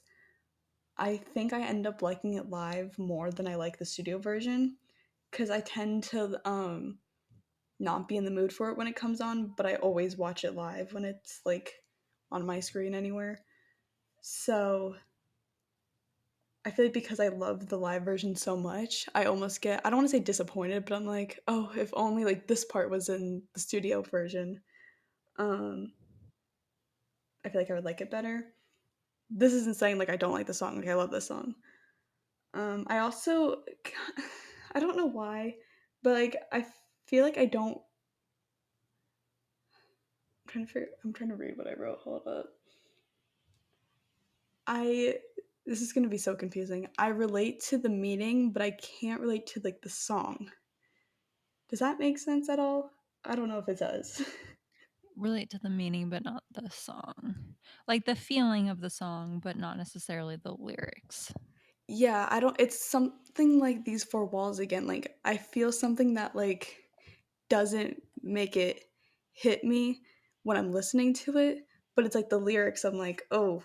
I think I end up liking it live more than I like the studio version, because I tend to not be in the mood for it when it comes on, but I always watch it live when it's like on my screen anywhere. So I feel like because I love the live version so much, I almost get, I don't want to say disappointed, but I'm like, oh, if only like this part was in the studio version. Um I feel like I would like it better. This isn't saying like I don't like the song, like I love this song. I also I don't know why, but like I feel like I don't I'm trying to read what I wrote. Hold up. I This is going to be so confusing. I relate to the meaning, but I can't relate to like the song. Does that make sense at all? I don't know if it does. Relate to the meaning, but not the song. Like the feeling of the song, but not necessarily the lyrics. Yeah, I don't, it's something like these four walls again. Like I feel something that like doesn't make it hit me when I'm listening to it, but it's like the lyrics I'm like, "Oh,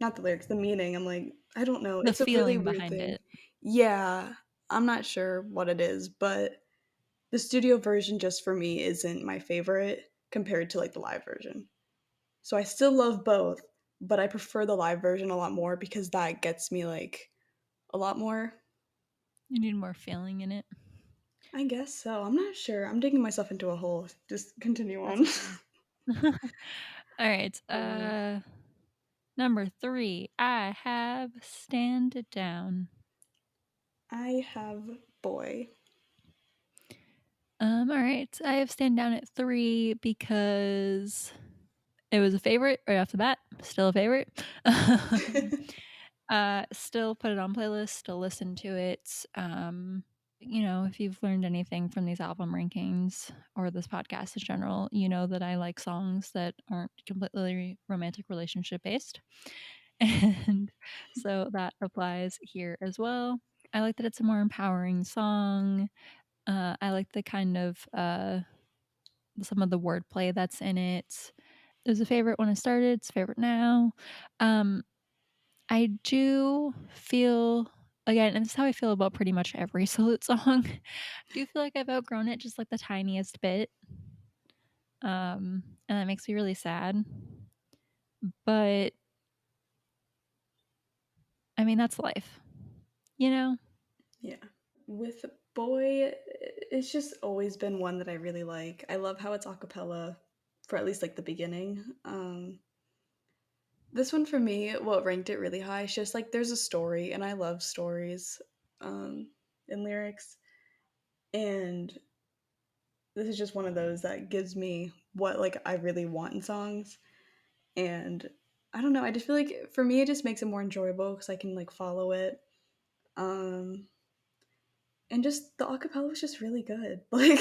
not the lyrics, the meaning." I'm like, I don't know. The It's a really feeling weird behind thing. it. Yeah, I'm not sure what it is, but the studio version just for me isn't my favorite compared to like the live version. So I still love both, but I prefer the live version a lot more because that gets me like a lot more. You need more feeling in it. I guess so. I'm not sure. I'm digging myself into a hole. Just continue That's on. okay. All right. uh, Number 3, I have Stand Down. I have boy. All right. I have Stand Down at 3 because it was a favorite right off the bat. Still a favorite. Um, still put it on playlist, still listen to it. If you've learned anything from these album rankings or this podcast in general, you know that I like songs that aren't completely romantic relationship based. And so that applies here as well. I like that it's a more empowering song. I like the kind of, some of the wordplay that's in it. It was a favorite when I started, it's a favorite now. Um, I do feel again, and this is how I feel about pretty much every Salute song. I do feel like I've outgrown it just like the tiniest bit, and that makes me really sad. But I mean, that's life, you know? Yeah. With Boy, it's just always been one that I really like. I love how it's a cappella for at least like the beginning. This one for me, what ranked it really high is just like there's a story, and I love stories in lyrics. And this is just one of those that gives me what like I really want in songs. And I don't know, I just feel like for me it just makes it more enjoyable because I can like follow it. Um, and just the acapella was just really good. Like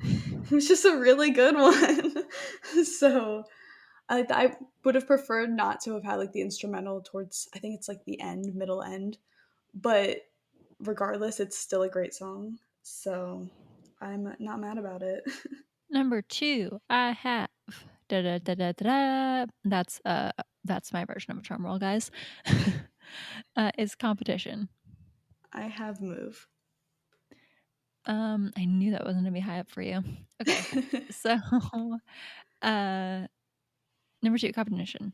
it was just a really good one. So I would have preferred not to have had like the instrumental towards I think it's like the end, middle end. But regardless, it's still a great song. So I'm not mad about it. Number 2, I have da da da da da. That's my version of a drum roll, guys. Is Competition. I have Move. I knew that wasn't gonna be high up for you. Okay, so, uh, number 2, Competition.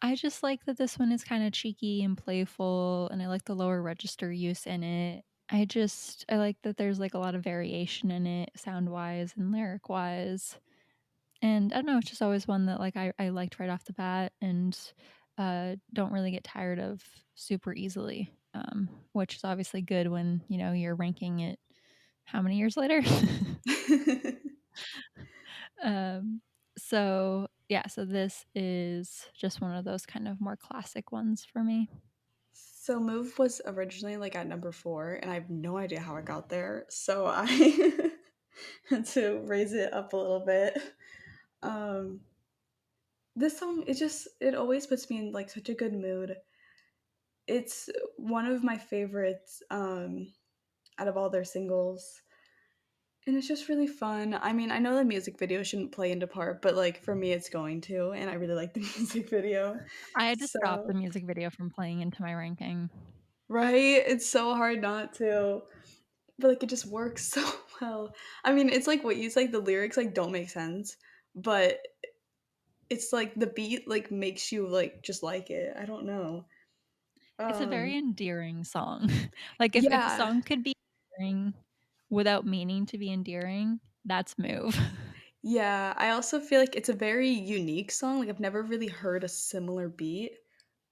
I just like that this one is kinda cheeky and playful, and I like the lower register use in it. I like that there's, like, a lot of variation in it sound-wise and lyric-wise. And I don't know, it's just always one that, like, I liked right off the bat and, don't really get tired of super easily, which is obviously good when, you're ranking it how many years later? Um, so this is just one of those kind of more classic ones for me. So Move was originally like at number 4, and I have no idea how it got there. So I had to raise it up a little bit. Um, this song, it always puts me in like such a good mood. It's one of my favorites out of all their singles. And it's just really fun. I mean, I know the music video shouldn't play into part, but like for me, it's going to, and I really like the music video. I had to stop the So, music video from playing into my ranking. right? It's so hard not to, but like it just works so well. I mean, it's like what you say, the lyrics like don't make sense, but it's like the beat like makes you like just like it. I don't know. It's a Um, very endearing song. Like, if a yeah, song could be endearing without meaning to be endearing, that's Move. yeah. I also feel like it's a very unique song. Like I've never really heard a similar beat.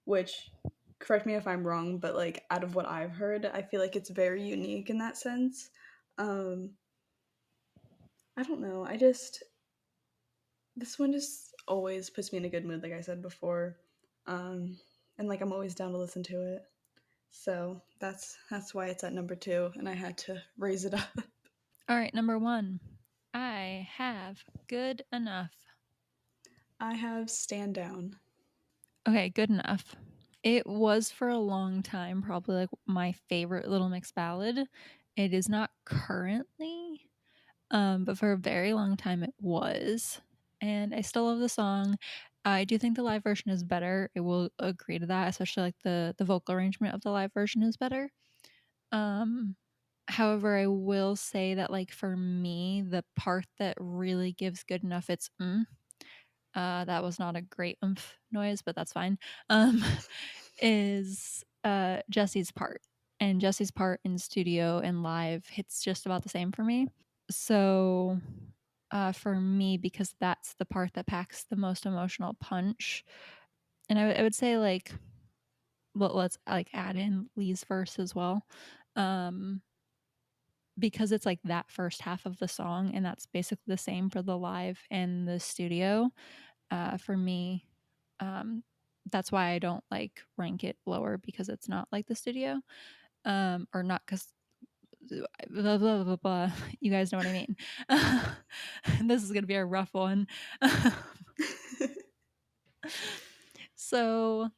Which, correct me if I'm wrong, but like out of what I've heard, I feel like it's very unique in that sense. Um, I don't know. This one just always puts me in a good mood, like I said before, and like I'm always down to listen to it. So that's why it's at number 2, and I had to raise it up. Alright, number 1. I have Good Enough. I have Stand Down. Okay, Good Enough. It was for a long time probably, like, my favorite Little Mix ballad. It is not currently, but for a very long time it was, and I still love the song. I do think the live version is better. I will agree to that, especially, like, the vocal arrangement of the live version is better. Um, However, I will say that, like, for me, the part that really gives Good Enough its that was not a great "oomph" noise, but that's fine, um, is, Jesse's part, and Jesse's part in studio and live hits just about the same for me. So, for me, because that's the part that packs the most emotional punch, and I would say, like, well, let's, like, add in Lee's verse as well, um, because it's, like, that first half of the song, and that's basically the same for the live and the studio. For me, um, that's why I don't, like, rank it lower because it's not like the studio, or not 'cause blah, blah, blah, blah. You guys know what I mean. This is gonna be a rough one. So,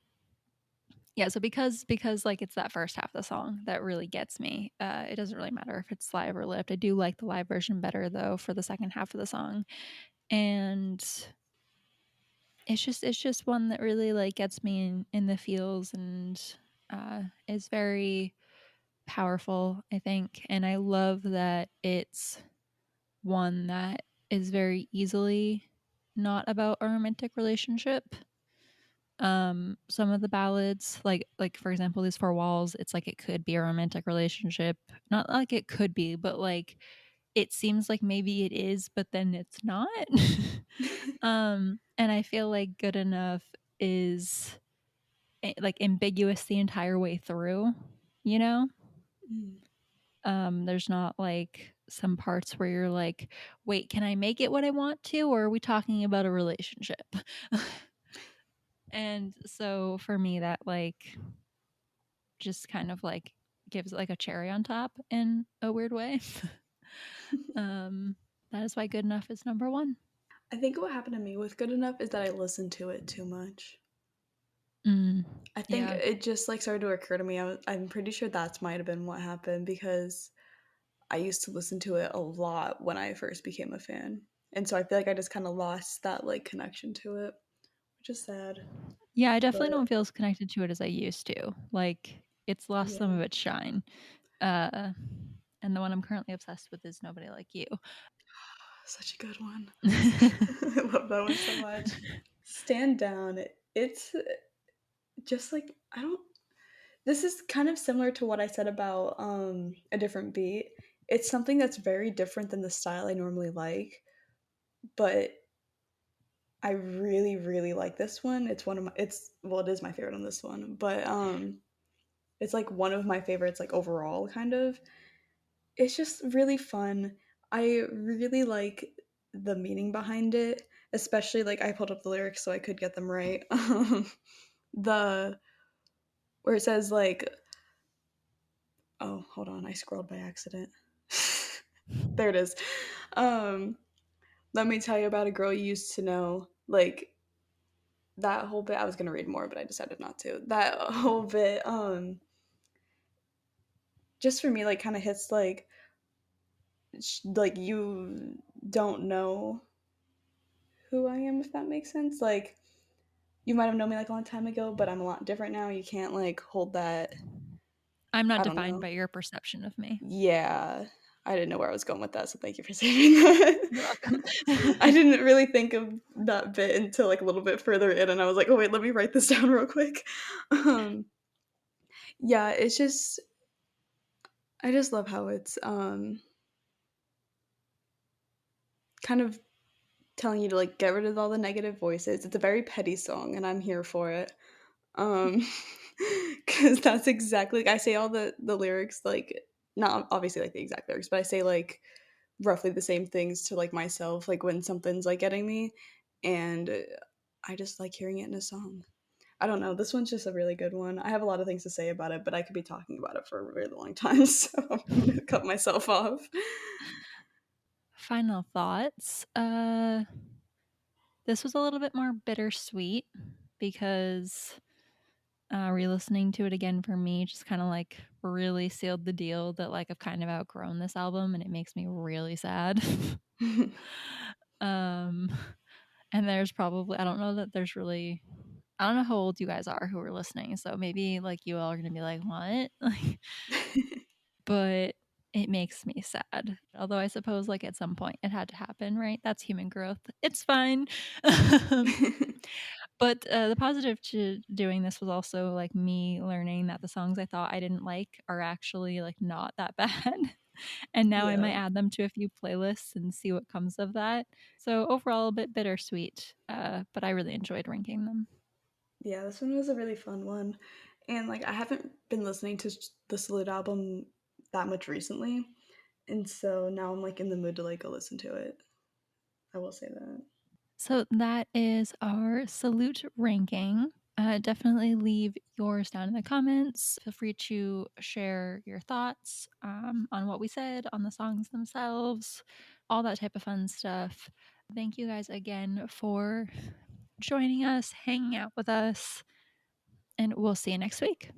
Yeah, so because, like, it's that first half of the song that really gets me, it doesn't really matter if it's live or lived. I do like the live version better, though, for the second half of the song, and it's just one that really, like, gets me in the feels and, is very powerful, I think, and I love that it's one that is very easily not about a romantic relationship. Some of the ballads, like for example, These Four Walls, it's like it could be a romantic relationship. Not like it could be, but like it seems like maybe it is, but then it's not. And I feel like Good Enough is like ambiguous the entire way through, you know? Mm. There's not like some parts where you're like, wait, can I make it what I want to, or are we talking about a relationship? And so for me, that like just kind of like gives it like a cherry on top in a weird way. um, that is why Good Enough is number one. I think what happened to me with Good Enough is that I listened to it too much. Mm, I think yeah. it just like started to occur to me. I'm pretty sure that's might have been what happened because I used to listen to it a lot when I first became a fan. And so I feel like I just kind of lost that like connection to it, which is sad. Yeah, I definitely But don't feel as connected to it as I used to. Like it's lost some yeah, of its shine. Uh, and the one I'm currently obsessed with is Nobody Like You. such a good one. I love that one so much. Stand Down. It's just like I don't this is kind of similar to what I said about A Different Beat. It's something that's very different than the style I normally like, but I really, really like this one. It's one of my it's well, it is my favorite on this one, but it's like one of my favorites like overall kind of. It's just really fun. I really like the meaning behind it, especially like I pulled up the lyrics so I could get them right. The where it says like oh, hold on, I scrolled by accident. There it is. Um Let me tell you about a girl you used to know. Like that whole bit I was going to read more but I decided not to. That whole bit just for me like kind of hits like you don't know who I am if that makes sense. Like you might have known me like a long time ago, but I'm a lot different now. You can't like hold that. I'm not I don't defined know. by your perception of me. Yeah. I didn't know where I was going with that, so thank you for saving that. You're welcome. I didn't really think of that bit until like a little bit further in, and I was like, "Oh wait, let me write this down real quick." Um, yeah, it's just I just love how it's kind of telling you to like get rid of all the negative voices. It's a very petty song, and I'm here for it. Um, because that's exactly like I say all the lyrics like not obviously like the exact lyrics, but I say like roughly the same things to like myself like when something's like getting me, and I just like hearing it in a song. I don't know. This one's just a really good one. I have a lot of things to say about it, but I could be talking about it for a really long time, so I'm gonna cut myself off. Final thoughts. This was a little bit more bittersweet because re-listening to it again for me just kind of like really sealed the deal that like I've kind of outgrown this album and it makes me really sad. um and there's probably I don't know that there's really I don't know how old you guys are who are listening, so maybe like you all are gonna be like, what? Like, but it makes me sad. Although I suppose like at some point it had to happen, right? That's human growth. It's fine. um, But, the positive to doing this was also, like, me learning that the songs I thought I didn't like are actually, like, not that bad, and now I might Yeah. add them to a few playlists and see what comes of that. So, overall, a bit bittersweet, but I really enjoyed ranking them. Yeah, this one was a really fun one. And like I haven't been listening to the Salute album that much recently. And so now I'm like in the mood to like go listen to it. I will say that. So, that is our salute ranking. Definitely leave yours down in the comments. Feel free to share your thoughts on what we said, on the songs themselves, all that type of fun stuff. Thank you guys again for joining us, hanging out with us. and we'll see you next week.